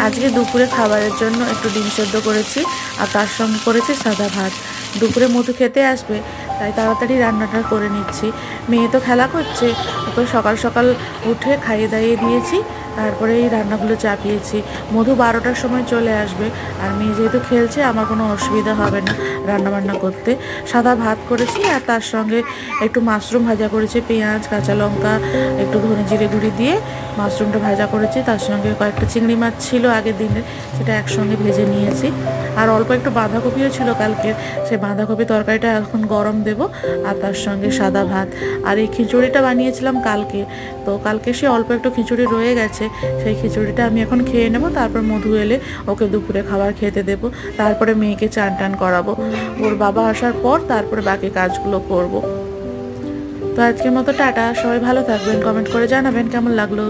আজকে দুপুরে খাবারের জন্য একটু ডিম সেদ্ধ করেছি আর তার সঙ্গে করেছি সাদা ভাত। দুপুরে মধু খেতে আসবে, তাই তাড়াতাড়ি রান্নাটা করে নিচ্ছি। মেয়ে তো খেলা করছে, ওকে সকাল সকাল উঠে খাইয়ে দাইয়ে দিয়েছি, তারপরে এই রান্নাগুলো চাপিয়েছি। মধু 12টার সময় চলে আসবে, আর মেয়ে যেহেতু খেলছে আমার কোনো অসুবিধা হবে না রান্নাবান্না করতে। সাদা ভাত করেছি আর তার সঙ্গে একটু মাশরুম ভাজা করেছি, পেঁয়াজ কাঁচা লঙ্কা একটু ধনে জিরে গুঁড়ি দিয়ে মাশরুমটা ভাজা করেছি। তার সঙ্গে কয়েকটা চিংড়ি মাছ ছিল আগের দিনের, সেটা একসঙ্গে ভেজে নিয়েছি। আর অল্প একটু বাঁধাকপিও ছিল কালকের, সেই বাঁধাকপি তরকারিটা এখন গরম দেব। আর তার সঙ্গে সাদা ভাত। আর এই খিচুড়িটা বানিয়েছিলাম কালকে, তো কালকে সে অল্প একটু খিচুড়ি রয়ে গেছে, সেই খিচুড়িটা আমি এখন খেয়ে নেব। তারপর মধু এলে ওকে দুপুরে খাবার খেতে দেব, তারপরে মেয়েকে চান টান করাবো। ওর বাবা আসার পর তারপরে বাকি কাজগুলো করব। তো আজকের মতো টাটা, সবাই ভালো থাকবেন, কমেন্ট করে জানাবেন কেমন লাগলো।